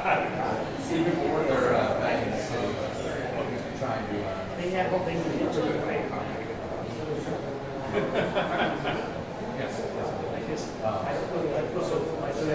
See before they're back in the city, trying to. They have what they need to do. Yes. I guess I feel so myself.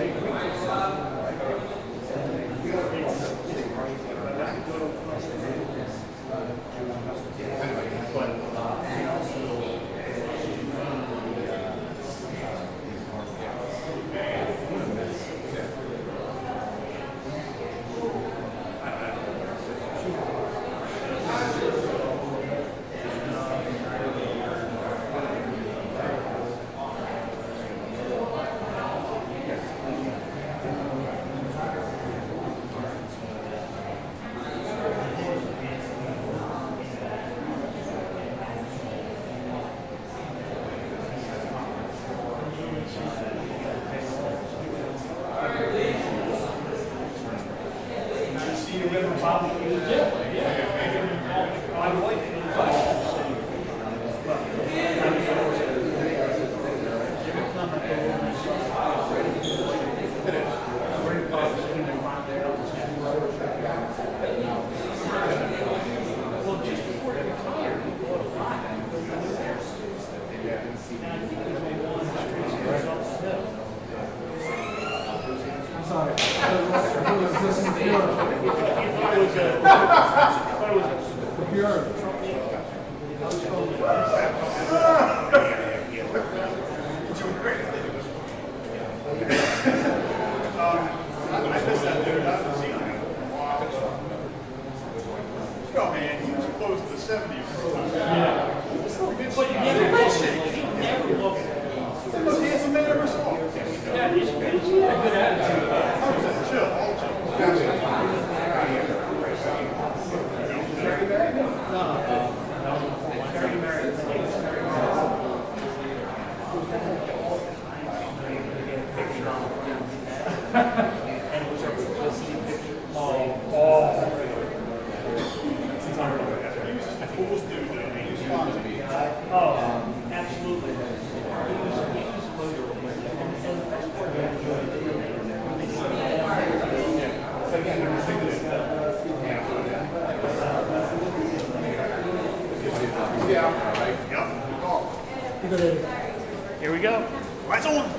Here we go. Lights on.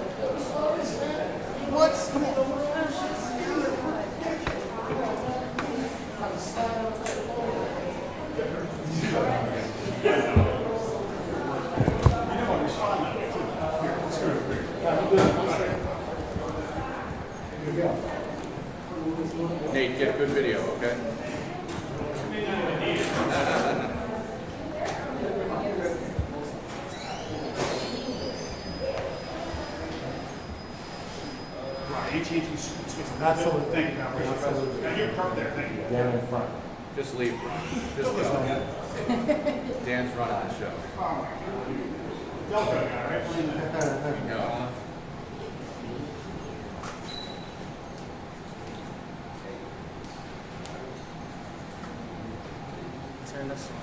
What? Come on. Nate, get a good video, okay? Absolutely. Thank you. Now you're perfect there. Thank you. Down in front. Just leave, Brian. Just go. Dan's running the show. Delco guy, right? No. Turn this one.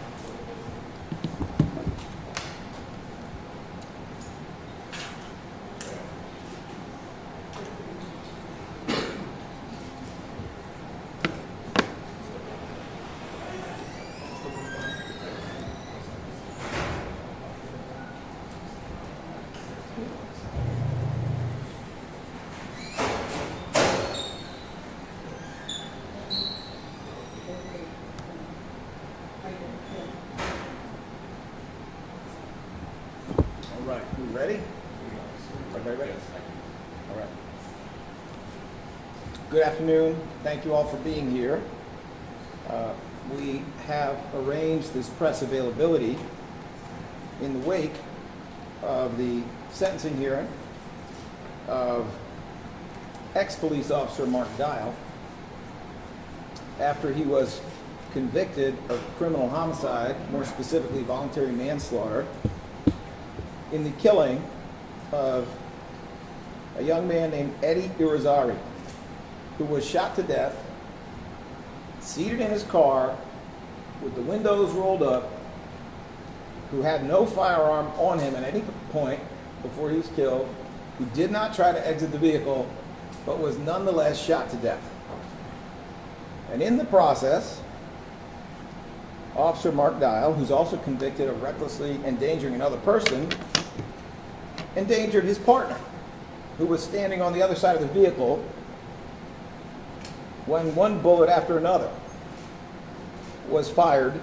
All right, you ready? Everybody ready? All right. Good afternoon. Thank you all for being here. We have arranged this press availability in the wake of the sentencing hearing of ex-police officer Mark Dial after he was convicted of criminal homicide, more specifically voluntary manslaughter, in the killing of a young man named Eddie Irizarry, who was shot to death, seated in his car with the windows rolled up, who had no firearm on him at any point before he was killed, who did not try to exit the vehicle, but was nonetheless shot to death. And in the process, Officer Mark Dial, who's also convicted of recklessly endangering another person, endangered his partner, who was standing on the other side of the vehicle when one bullet after another was fired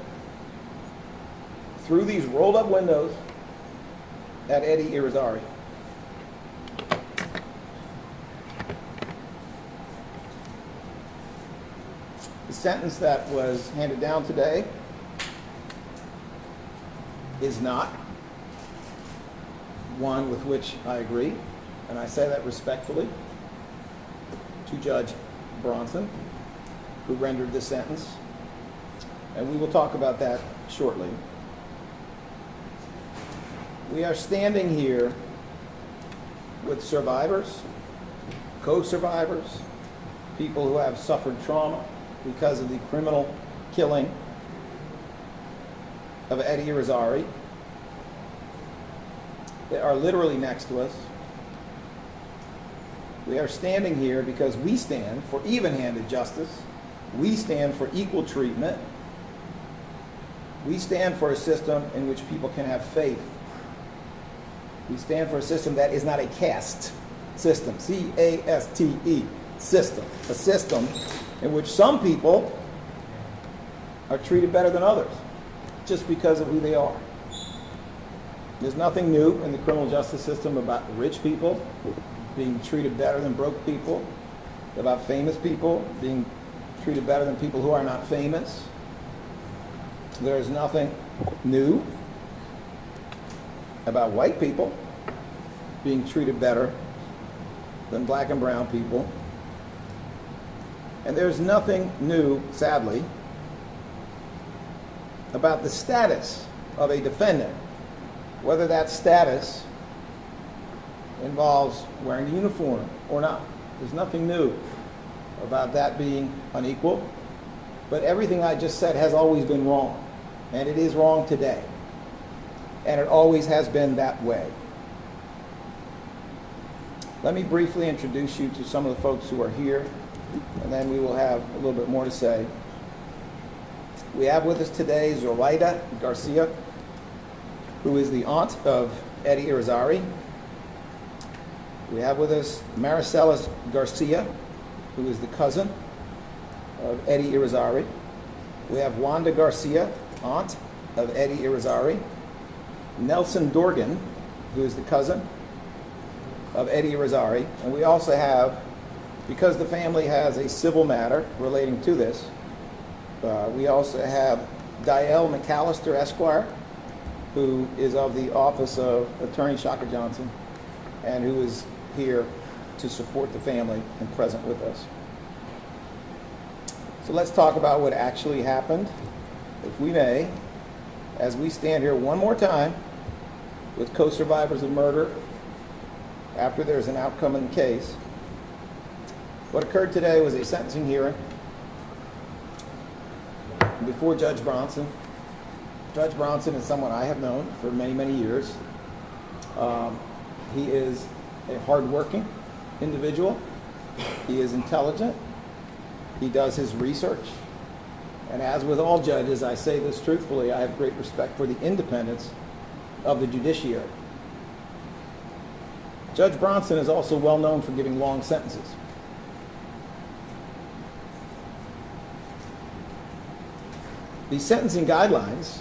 through these rolled up windows at Eddie Irizarry. The sentence that was handed down today is not one with which I agree, and I say that respectfully to Judge Bronson, who rendered this sentence, and we will talk about that shortly. We are standing here with survivors, co-survivors, people who have suffered trauma because of the criminal killing of Eddie Irizarry. They are literally next to us. We are standing here because we stand for even-handed justice. We stand for equal treatment. We stand for a system in which people can have faith. We stand for a system that is not a caste system, C-A-S-T-E, system. A system in which some people are treated better than others just because of who they are. There's nothing new in the criminal justice system about rich people being treated better than broke people, about famous people being treated better than people who are not famous. There's nothing new about white people being treated better than black and brown people. And there's nothing new, sadly, about the status of a defendant, whether that status involves wearing a uniform or not. There's nothing new about that being unequal, but everything I just said has always been wrong, and it is wrong today, and it always has been that way. Let me briefly introduce you to some of the folks who are here, and then we will have a little bit more to say. We have with us today Zoraida Garcia, who is the aunt of Eddie Irizarry. We have with us Maricelis Garcia, who is the cousin of Eddie Irizarry. We have Wanda Garcia, aunt of Eddie Irizarry. Nelson Dorgan, who is the cousin of Eddie Irizarry. And we also have, because the family has a civil matter relating to this, we also have Dial McAllister, Esquire, who is of the office of Attorney Shaka Johnson, and who is here to support the family and present with us. So let's talk about what actually happened, if we may, as we stand here one more time with co-survivors of murder after there's an outcome in the case. What occurred today was a sentencing hearing before Judge Bronson. Judge Bronson is someone I have known for many, many years. He is a hardworking individual. He is intelligent. He does his research. And as with all judges, I say this truthfully, I have great respect for the independence of the judiciary. Judge Bronson is also well known for giving long sentences. The sentencing guidelines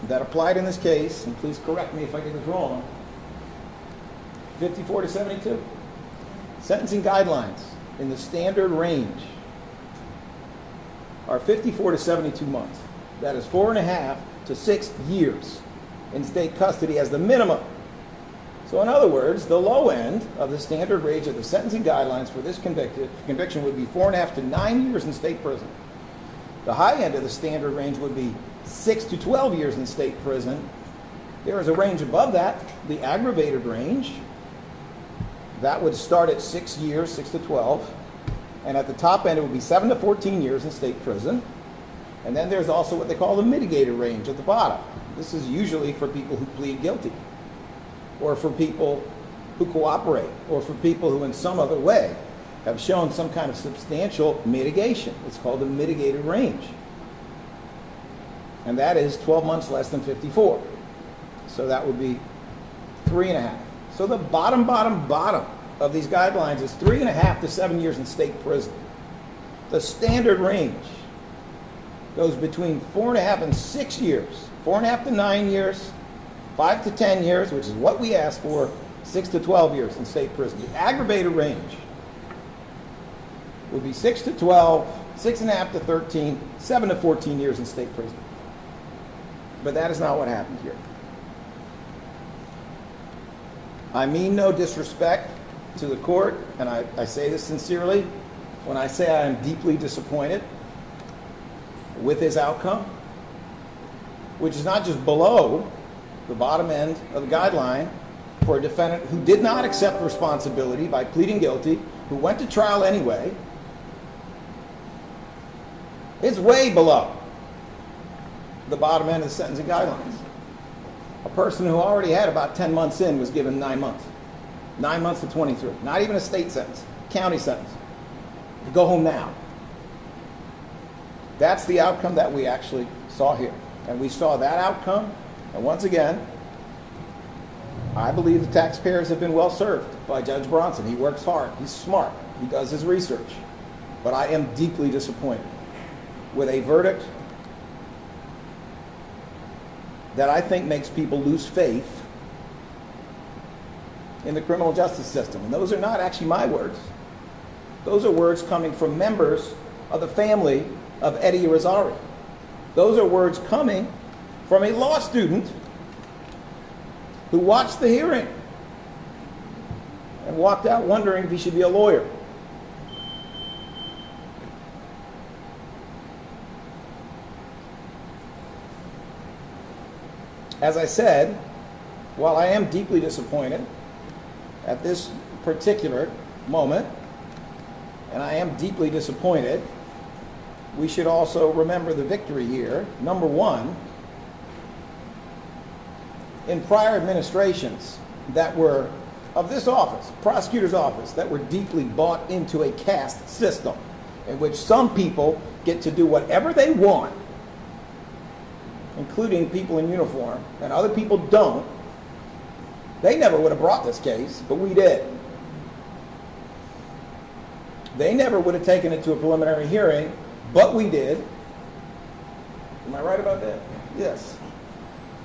that applied in this case, and please correct me if I get this wrong, 54 to 72. Sentencing guidelines in the standard range are 54 to 72 months. That is 4.5 to 6 years in state custody as the minimum. So in other words, the low end of the standard range of the sentencing guidelines for this conviction would be 4.5 to 9 years in state prison. The high end of the standard range would be 6 to 12 years in state prison. There is a range above that, the aggravated range. That would start at 6 years, 6 to 12. And at the top end, it would be 7 to 14 years in state prison. And then there's also what they call the mitigated range at the bottom. This is usually for people who plead guilty, or for people who cooperate, or for people who in some other way have shown some kind of substantial mitigation. It's called a mitigated range. And that is 12 months less than 54. So that would be 3.5. So the bottom of these guidelines is 3.5 to 7 years in state prison. The standard range goes between 4.5 and 6 years. 4.5 to 9 years, 5 to 10 years, which is what we asked for, 6 to 12 years in state prison. The aggravated range would be 6 to 12, 6.5 to 13, 7 to 14 years in state prison. But that is not what happened here. I mean no disrespect to the court, and I say this sincerely when I say I am deeply disappointed with his outcome, which is not just below the bottom end of the guideline for a defendant who did not accept responsibility by pleading guilty, who went to trial anyway. It's way below the bottom end of the sentencing guidelines. A person who already had about 10 months in was given 9 months. 9 months to 23. Not even a state sentence, county sentence. You go home now. That's the outcome that we actually saw here. And we saw that outcome, and once again, I believe the taxpayers have been well served by Judge Bronson. He works hard, he's smart, he does his research. But I am deeply disappointed with a verdict that I think makes people lose faith in the criminal justice system. And those are not actually my words. Those are words coming from members of the family of Eddie Irizarry. Those are words coming from a law student who watched the hearing and walked out wondering if he should be a lawyer. As I said, while I am deeply disappointed at this particular moment, and I am deeply disappointed, we should also remember the victory here. Number one, in prior administrations that were of this office, prosecutor's office, that were deeply bought into a caste system in which some people get to do whatever they want, including people in uniform, and other people don't, they never would have brought this case, but we did. They never would have taken it to a preliminary hearing, but we did. Am I right about that? Yes.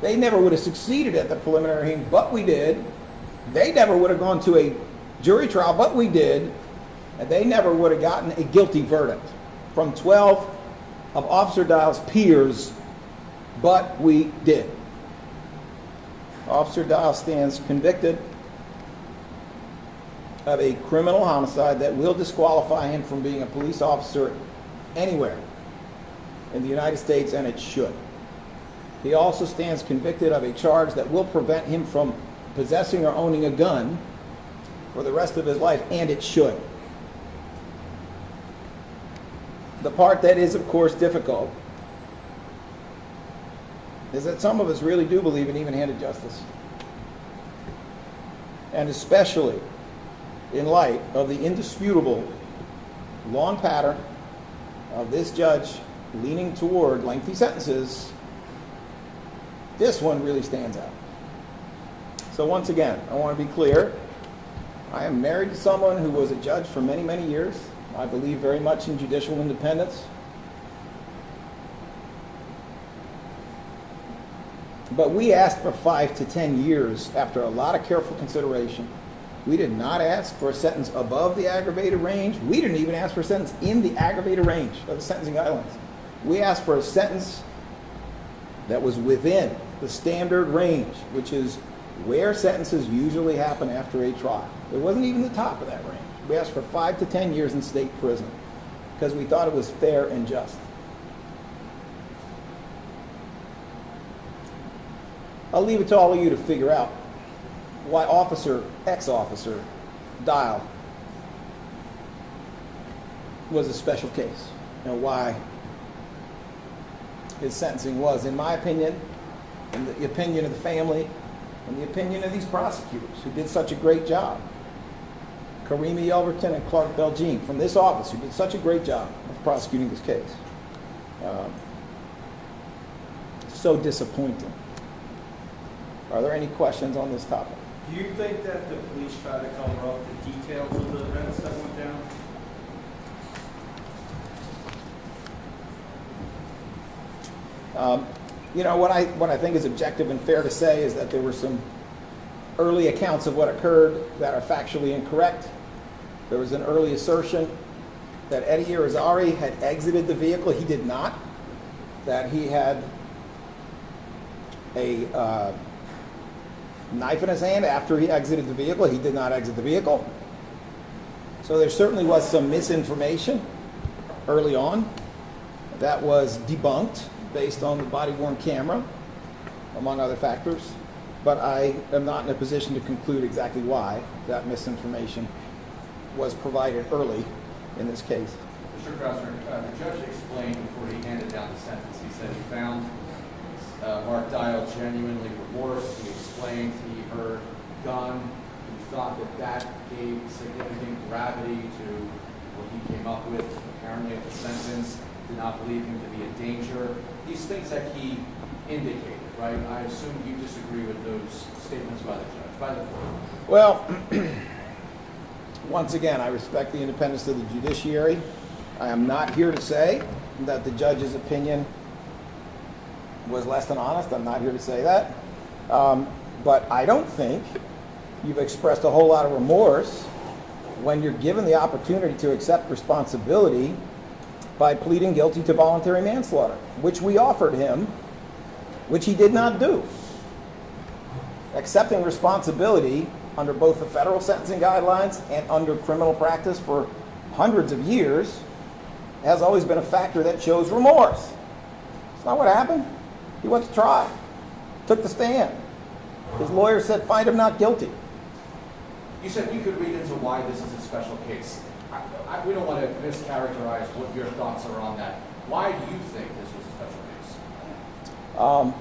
They never would have succeeded at the preliminary hearing, but we did. They never would have gone to a jury trial, but we did. And they never would have gotten a guilty verdict from 12 of Officer Dial's peers, but we did. Officer Dial stands convicted of a criminal homicide that will disqualify him from being a police officer anywhere in the United States, and it should. He also stands convicted of a charge that will prevent him from possessing or owning a gun for the rest of his life, and it should. The part that is, of course, difficult is that some of us really do believe in even-handed justice. And especially in light of the indisputable long pattern of this judge leaning toward lengthy sentences, this one really stands out. So once again, I want to be clear. I am married to someone who was a judge for many, many years. I believe very much in judicial independence. But we asked for 5 to 10 years after a lot of careful consideration. We did not ask for a sentence above the aggravated range. We didn't even ask for a sentence in the aggravated range of the sentencing guidelines. We asked for a sentence that was within the standard range, which is where sentences usually happen after a trial. It wasn't even the top of that range. We asked for 5 to 10 years in state prison because we thought it was fair and just. I'll leave it to all of you to figure out why ex-officer Dial was a special case, and why his sentencing was, in my opinion, in the opinion of the family, and the opinion of these prosecutors who did such a great job, Karima Yelverton and Clark Beljean from this office, who did such a great job of prosecuting this case. So disappointing. Are there any questions on this topic? Do you think that the police tried to cover up the details of the events that went down? You know, what I think is objective and fair to say is that there were some early accounts of what occurred that are factually incorrect. There was an early assertion that Eddie Irizarry had exited the vehicle. He did not. That he had a knife in his hand after he exited the vehicle. He did not exit the vehicle. So there certainly was some misinformation early on that was debunked based on the body-worn camera, among other factors. But I am not in a position to conclude exactly why that misinformation was provided early in this case. Mr. Krasner, the judge explained before he handed down the sentence, he said he found Mark Dial genuinely remorse. He explained he heard gun. He thought that gave significant gravity to what he came up with, apparently at the sentence. Did not believe him to be a danger. These things that he indicated, right? I assume you disagree with those statements by the judge, by the court. Well, once again, I respect the independence of the judiciary. I am not here to say that the judge's opinion was less than honest. I'm not here to say that. But I don't think you've expressed a whole lot of remorse when you're given the opportunity to accept responsibility by pleading guilty to voluntary manslaughter, which we offered him, which he did not do. Accepting responsibility under both the federal sentencing guidelines and under criminal practice for hundreds of years has always been a factor that shows remorse. It's not what happened. He went to trial, took the stand. His lawyer said, find him not guilty. You said we could read into why this is a special case. We don't want to mischaracterize what your thoughts are on that. Why do you think this was a special case?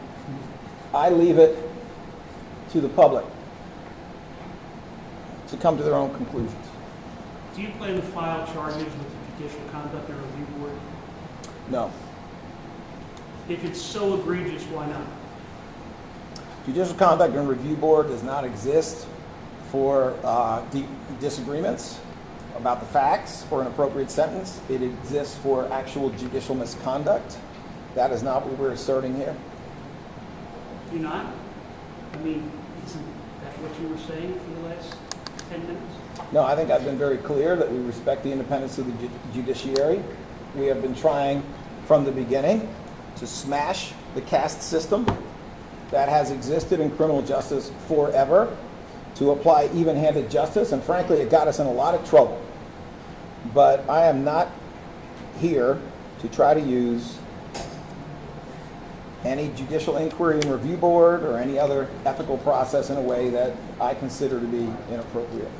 I leave it to the public to come to their own conclusions. Do you plan to file charges with the Judicial Conduct and Review Board? No. If it's so egregious, why not? Judicial Conduct and Review Board does not exist for disagreements about the facts for an appropriate sentence. It exists for actual judicial misconduct. That is not what we're asserting here. You're not? I mean, isn't that what you were saying for the last 10 minutes? No, I think I've been very clear that we respect the independence of the judiciary. We have been trying from the beginning to smash the caste system that has existed in criminal justice forever, to apply even-handed justice, and frankly, it got us in a lot of trouble. But I am not here to try to use any judicial inquiry and review board or any other ethical process in a way that I consider to be inappropriate.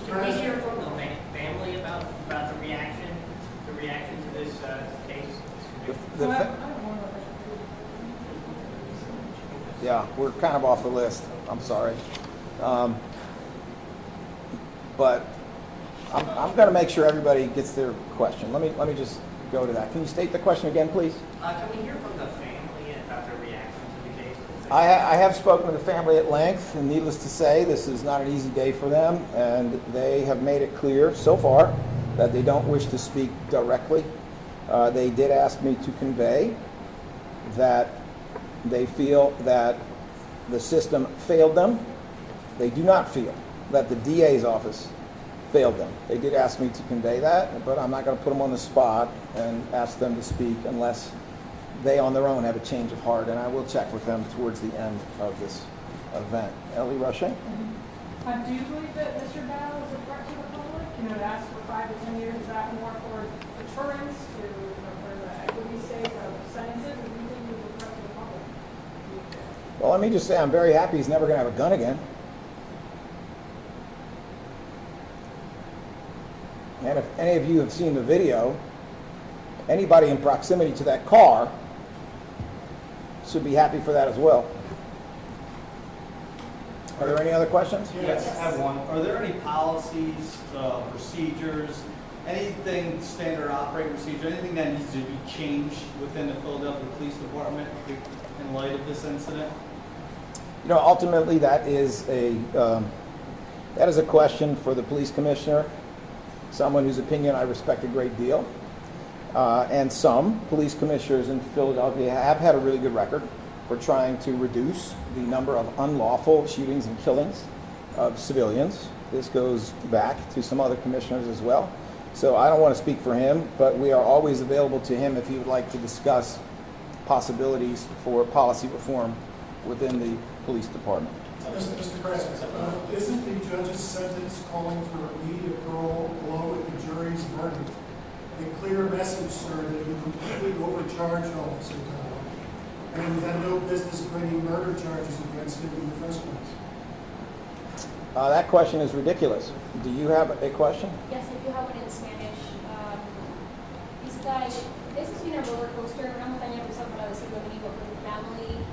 Can we hear from the family about the reaction to this case? Yeah, we're kind of off the list. I'm sorry. But I'm going to make sure everybody gets their question. Let me just go to that. Can you state the question again, please? Can we hear from the family about their reaction to the case? I have spoken to the family at length, and needless to say, this is not an easy day for them, and they have made it clear so far that they don't wish to speak directly. They did ask me to convey that they feel that the system failed them. They do not feel that the DA's office failed them. They did ask me to convey that, but I'm not going to put them on the spot and ask them to speak unless they on their own have a change of heart, and I will check with them towards the end of this event. Ellie Rushing? Do you believe that Mr. Dow is a threat to the public? You know, it asks for 5 to 10 years. Is that more for deterrence, for the equity sake of sentences, or do you think he's a threat to the public? Well, let me just say I'm very happy he's never going to have a gun again. And if any of you have seen the video, anybody in proximity to that car should be happy for that as well. Are there any other questions? Yes, I have one. Are there any policies, procedures, anything standard operating procedure, anything that needs to be changed within the Philadelphia Police Department in light of this incident? You know, ultimately, that is a question for the police commissioner, someone whose opinion I respect a great deal. And some police commissioners in Philadelphia have had a really good record for trying to reduce the number of unlawful shootings and killings of civilians. This goes back to some other commissioners as well. So I don't want to speak for him, but we are always available to him if he would like to discuss possibilities for policy reform within the police department. Mr. Krasner, isn't the judge's sentence calling for immediate parole along with the jury's verdict a clear message, sir, that you completely overcharged Officer Dowell and you had no business bringing murder charges against him in the first place? That question is ridiculous. Do you have a question? Yes, I do have one in Spanish. This has been a roller coaster, una montaña rusa para decirlo en vivo, for the family.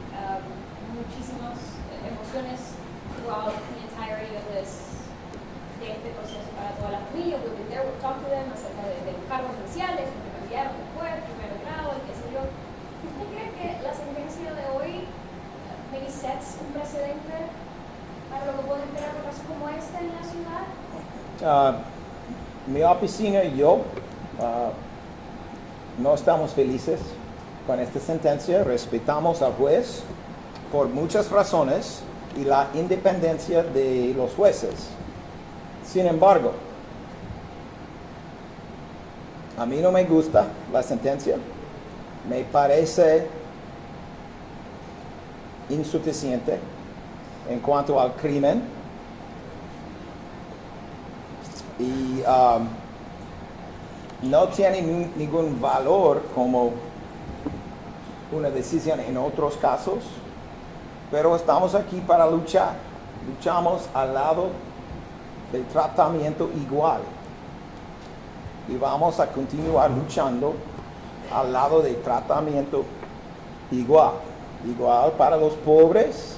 Muchísimas emociones throughout the entirety of de este proceso para toda la familia. We've been there, we've talked to them acerca de los cargos especiales, que cambiaron después, primer grado, qué sé yo. ¿Usted cree que la sentencia de hoy maybe sets un precedente para lo que puede esperar un caso como este en la ciudad? Mi oficina y yo no estamos felices con esta sentencia. Respetamos al juez por muchas razones y la independencia de los jueces. Sin embargo, a mí no me gusta la sentencia. Me parece insuficiente en cuanto al crimen y no tiene ningún valor como una decisión en otros casos, pero estamos aquí para luchar. Luchamos al lado del tratamiento igual y vamos a continuar luchando al lado del tratamiento igual para los pobres,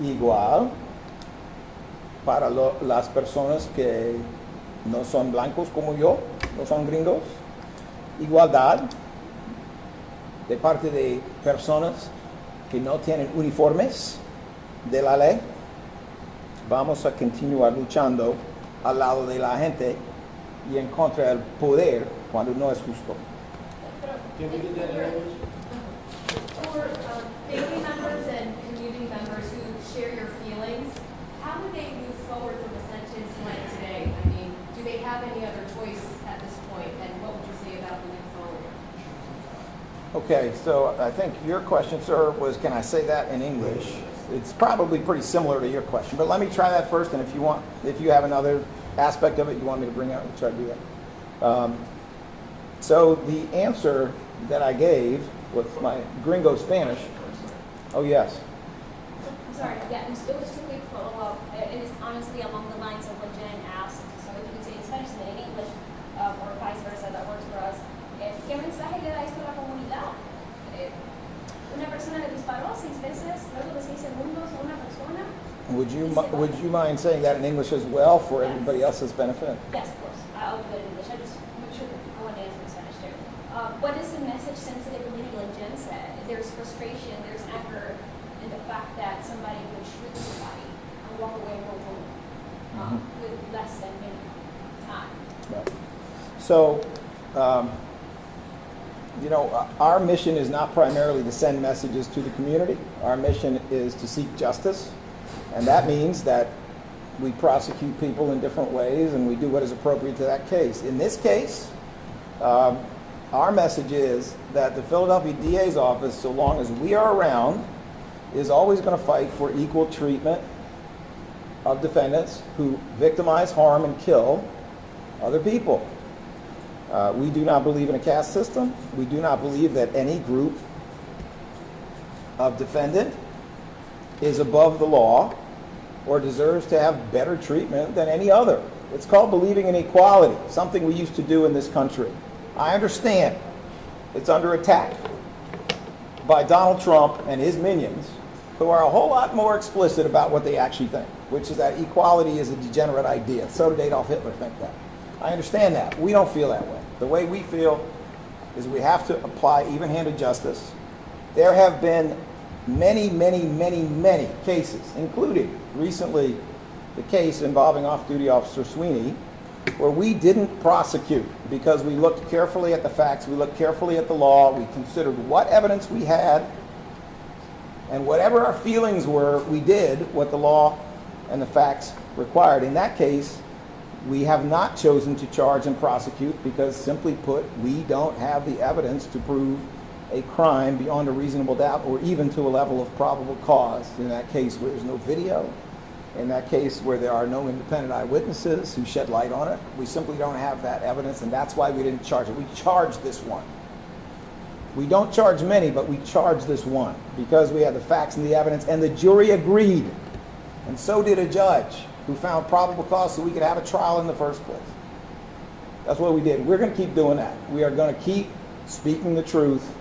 igual para las personas que no son blancos como yo, no son gringos, igualdad de parte de personas que no tienen uniformes de la ley. Vamos a continuar luchando al lado de la gente y en contra del poder cuando no es justo. For family members and community members who share your feelings, how would they move forward from a sentence like today? I mean, do they have any other choice at this point? And what would you say about moving forward? Okay, so I think your question, sir, was can I say that in English? It's probably pretty similar to your question, but let me try that first, and if you have another aspect of it you want me to bring out, we'll try to do that. So the answer that I gave with my gringo Spanish, oh yes. I'm sorry, yeah, it was just a quick follow-up. It is honestly along the lines of what Jen asked. So if you could say in Spanish and in English, or vice versa, that works for us. ¿Qué mensaje le da esto a la comunidad? Una persona le disparó 6 veces, luego de 6 segundos a una persona. Would you mind saying that in English as well for everybody else's benefit? Yes, of course. I'll do it in English. I just make sure that I want to answer in Spanish too. What is the message sensitive community, like Jen said? There's frustration, there's anger in the fact that somebody would shoot somebody and walk away and go home with less than minimum time. Right. So, you know, our mission is not primarily to send messages to the community. Our mission is to seek justice. And that means that we prosecute people in different ways and we do what is appropriate to that case. In this case, our message is that the Philadelphia DA's office, so long as we are around, is always going to fight for equal treatment of defendants who victimize, harm, and kill other people. We do not believe in a caste system. We do not believe that any group of defendant is above the law or deserves to have better treatment than any other. It's called believing in equality, something we used to do in this country. I understand it's under attack by Donald Trump and his minions, who are a whole lot more explicit about what they actually think. which is that equality is a degenerate idea. So did Adolf Hitler think that. I understand that. We don't feel that way. The way we feel is we have to apply even-handed justice. There have been many, many, many, many cases, including recently the case involving off-duty Officer Sweeney, where we didn't prosecute because we looked carefully at the facts, we looked carefully at the law, we considered what evidence we had, and whatever our feelings were, we did what the law and the facts required. In that case, we have not chosen to charge and prosecute because, simply put, we don't have the evidence to prove a crime beyond a reasonable doubt or even to a level of probable cause. In that case where there's no video, in that case where there are no independent eyewitnesses who shed light on it, we simply don't have that evidence, and that's why we didn't charge it. We charged this one. We don't charge many, but we charged this one because we had the facts and the evidence, and the jury agreed. And so did a judge who found probable cause so we could have a trial in the first place. That's what we did. We're going to keep doing that. We are going to keep speaking the truth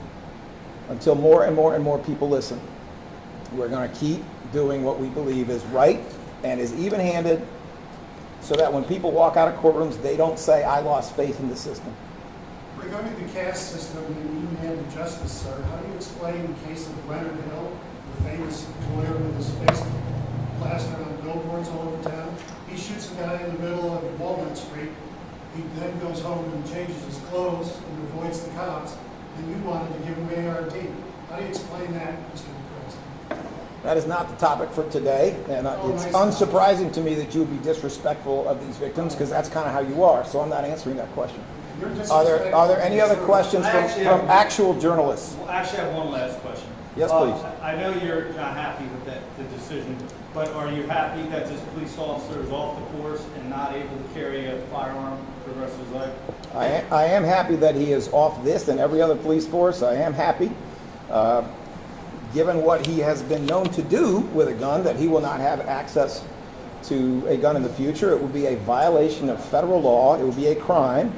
until more and more and more people listen. We're going to keep doing what we believe is right and is even-handed so that when people walk out of courtrooms, they don't say, I lost faith in the system. Regarding the caste system and even-handed justice, sir, how do you explain the case of Leonard Hill, the famous lawyer with his face plastered on billboards all over town? He shoots a guy in the middle of Walnut Street. He then goes home and changes his clothes and avoids the cops. And you wanted to give him ARD. How do you explain that, Mr. Krasner? That is not the topic for today, and it's unsurprising to me that you would be disrespectful of these victims, because that's kind of how you are, so I'm not answering that question. Are there any other questions from actual journalists? Well, actually, I have one last question. Yes, please. I know you're not happy with the decision, but are you happy that this police officer is off the force and not able to carry a firearm for the rest of his life? I am happy that he is off this and every other police force. I am happy, given what he has been known to do with a gun, that he will not have access to a gun in the future. It would be a violation of federal law. It would be a crime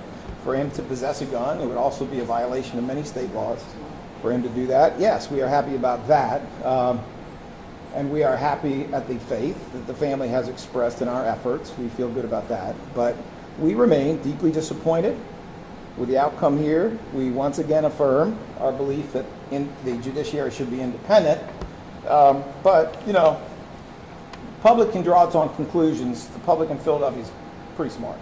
for him to possess a gun. It would also be a violation of many state laws for him to do that. Yes, we are happy about that. And we are happy at the faith that the family has expressed in our efforts. We feel good about that. But we remain deeply disappointed with the outcome here. We once again affirm our belief that the judiciary should be independent. But, you know, the public can draw its own conclusions. The public in Philadelphia is pretty smart.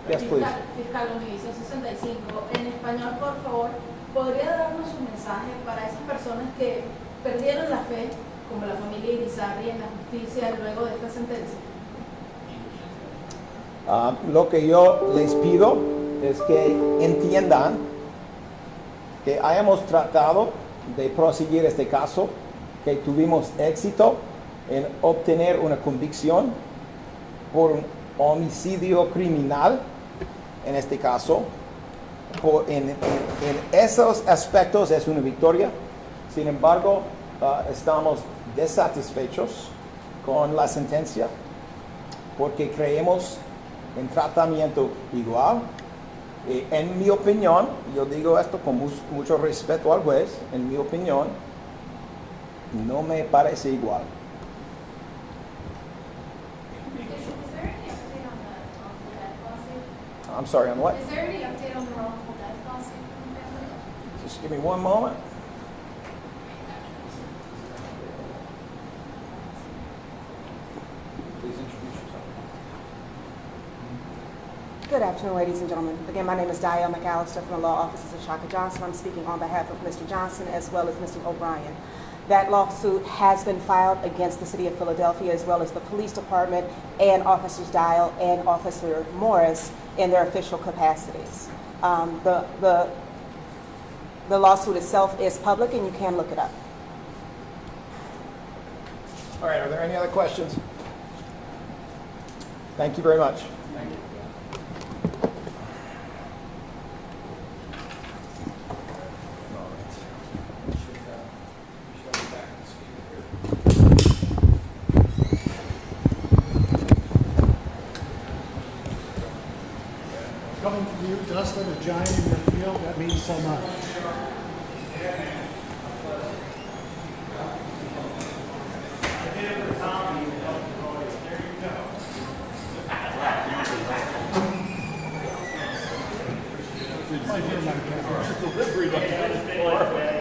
Yes, please. Fiscal Univisión 65, en español, por favor, ¿podría darnos un mensaje para esas personas que perdieron la fe, como la familia Irizarry, en la justicia luego de esta sentencia? Lo que yo les pido es que entiendan que hayamos tratado de proseguir este caso, que tuvimos éxito en obtener una convicción por un homicidio criminal, en este caso. En esos aspectos es una victoria. Sin embargo, estamos desatisfechos con la sentencia porque creemos en tratamiento igual. En mi opinión, yo digo esto con mucho respeto al juez, en mi opinión, no me parece igual. Is there any update on the wrongful death lawsuit? I'm sorry, on what? Is there any update on the wrongful death lawsuit from the family? Just give me one moment. Please introduce yourself. Good afternoon, ladies and gentlemen. Again, my name is Diane McAllister from the law offices of Shaka Johnson. I'm speaking on behalf of Mr. Johnson as well as Mr. O'Brien. That lawsuit has been filed against the City of Philadelphia as well as the Police Department and Officers Dial and Officer Morris in their official capacities. The lawsuit itself is public and you can look it up. All right, are there any other questions? Thank you very much. Thank you. Coming from you, Dustin, a giant in your field, that means so much. I did it for Tommy. Yeah, it's been one day.